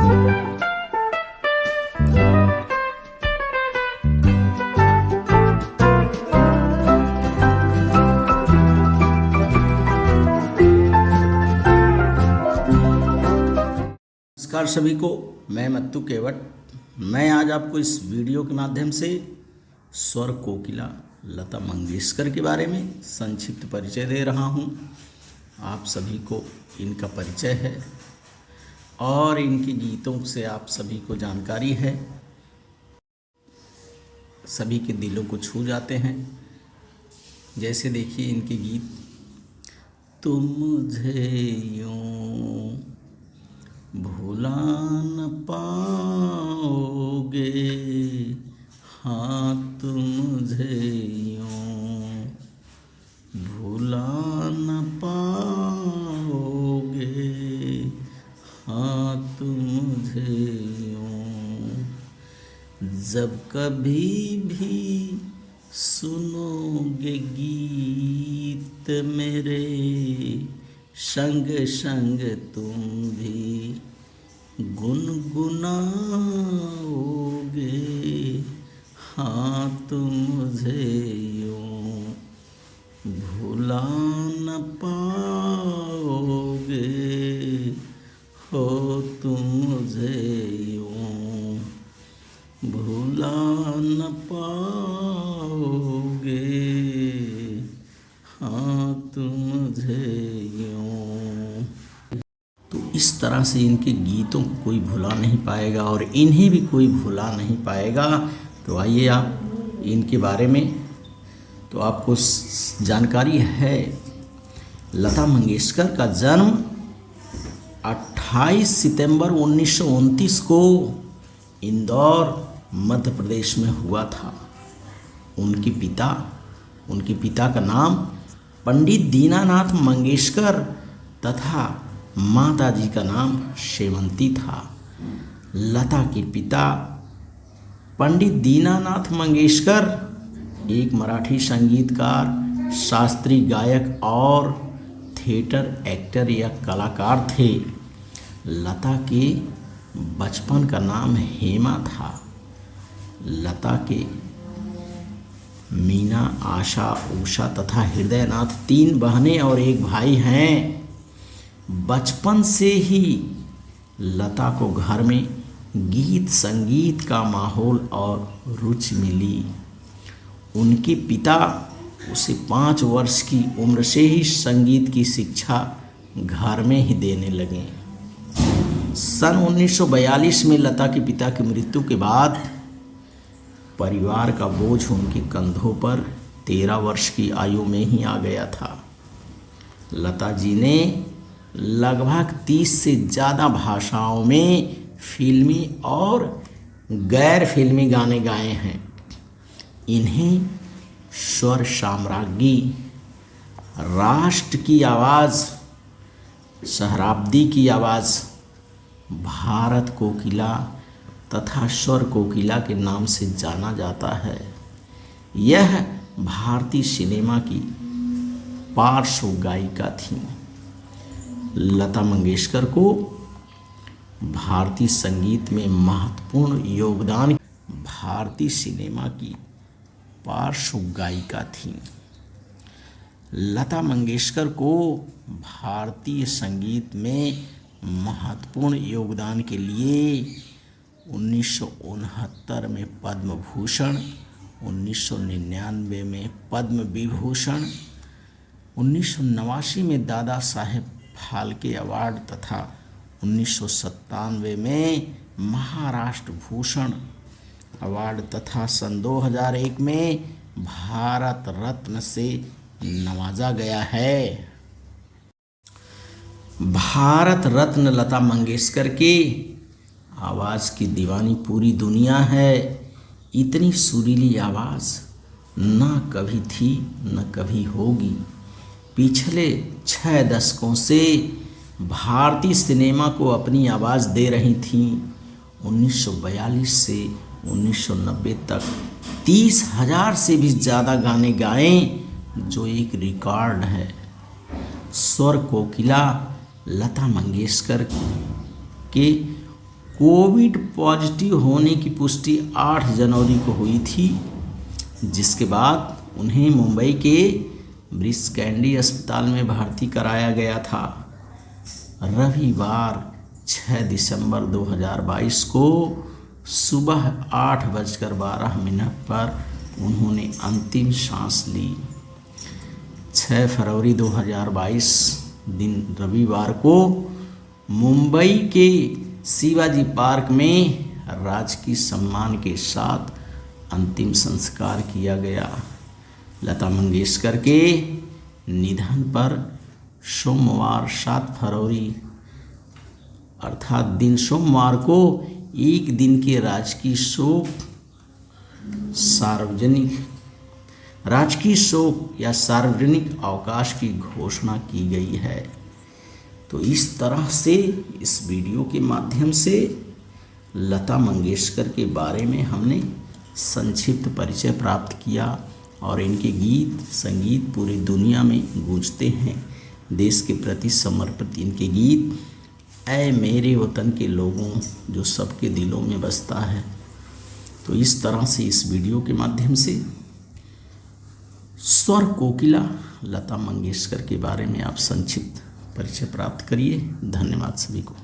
नमस्कार सभी को, मैं मत्तू केवट। मैं आज आपको इस वीडियो के माध्यम से स्वर कोकिला लता मंगेशकर के बारे में संक्षिप्त परिचय दे रहा हूं। आप सभी को इनका परिचय है और इनके गीतों से आप सभी को जानकारी है, सभी के दिलों को छू जाते हैं। जैसे देखिए इनके गीत, तुम मुझे यूं भुला न पाओगे, हाँ तुम मुझे यूं भुला न पाओगे, हाँ तुम मुझे यूं जब कभी भी सुनोगे गीत मेरे, संग संग तुम भी गुनगुनाओगे, हाँ तुम मुझे यूं भुला न पाओगे, हो तुम मुझे यूं भुला न पाओगे, हाँ तुम मुझे यूं। तो इस तरह से इनके गीतों को कोई भुला नहीं पाएगा और इन्हें भी कोई भुला नहीं पाएगा। तो आइए आप इनके बारे में, तो आपको जानकारी है, लता मंगेशकर का जन्म 28 सितंबर 1929 को इंदौर मध्य प्रदेश में हुआ था। उनके पिता का नाम पंडित दीनानाथ मंगेशकर तथा माताजी का नाम शेवंती था। लता के पिता पंडित दीनानाथ मंगेशकर एक मराठी संगीतकार, शास्त्रीय गायक और थिएटर एक्टर या कलाकार थे। लता के बचपन का नाम हेमा था। लता के मीना, आशा, उषा तथा हृदयनाथ 3 बहनें और 1 भाई हैं। बचपन से ही लता को घर में गीत संगीत का माहौल और रुचि मिली। उनके पिता उसे 5 वर्ष की उम्र से ही संगीत की शिक्षा घर में ही देने लगे। सन 1942 में लता के पिता की मृत्यु के बाद परिवार का बोझ उनके कंधों पर 13 वर्ष की आयु में ही आ गया था। लता जी ने लगभग 30 से ज़्यादा भाषाओं में फिल्मी और गैर फिल्मी गाने गाए हैं। इन्हें स्वर साम्राज्ञी, राष्ट्र की आवाज़, सहस्राब्दी की आवाज़, भारत कोकिला तथा स्वर कोकिला के नाम से जाना जाता है। यह भारतीय सिनेमा की पार्श्व गायिका थी। लता मंगेशकर को भारतीय संगीत में महत्वपूर्ण योगदान, भारतीय सिनेमा की पार्श्व गायिका थी। लता मंगेशकर को भारतीय संगीत में महत्वपूर्ण योगदान के लिए 1969 में पद्म भूषण, 1999 में पद्म विभूषण, 1989 में दादा साहेब फाल्के अवार्ड तथा 1997 में महाराष्ट्र भूषण अवार्ड तथा सन 2001 में भारत रत्न से नवाजा गया है। भारत रत्न लता मंगेशकर के आवाज़ की दीवानी पूरी दुनिया है। इतनी सुरीली आवाज़ ना कभी थी न कभी होगी। पिछले 6 दशकों से भारतीय सिनेमा को अपनी आवाज़ दे रही थीं। 1942 से 1990 तक 30,000 से भी ज़्यादा गाने गाए, जो एक रिकॉर्ड है। स्वर कोकिला लता मंगेशकर के कोविड पॉजिटिव होने की पुष्टि 8 जनवरी को हुई थी, जिसके बाद उन्हें मुंबई के ब्रिच कैंडी अस्पताल में भर्ती कराया गया था। रविवार 6 दिसंबर 2022 को सुबह 8:12 पर उन्होंने अंतिम सांस ली। 6 फरवरी 2022 दिन रविवार को मुंबई के शिवाजी पार्क में राजकीय सम्मान के साथ अंतिम संस्कार किया गया। लता मंगेशकर के निधन पर सोमवार 7 फरवरी अर्थात दिन सोमवार को एक दिन के राजकीय शोक या सार्वजनिक अवकाश की घोषणा की गई है। तो इस तरह से इस वीडियो के माध्यम से लता मंगेशकर के बारे में हमने संक्षिप्त परिचय प्राप्त किया और इनके गीत संगीत पूरी दुनिया में गूंजते हैं। देश के प्रति समर्पित इनके गीत ऐ मेरे वतन के लोगों जो सबके दिलों में बसता है। तो इस तरह से इस वीडियो के माध्यम से स्वर कोकिला लता मंगेशकर के बारे में आप संक्षिप्त परिचय प्राप्त करिए। धन्यवाद सभी को।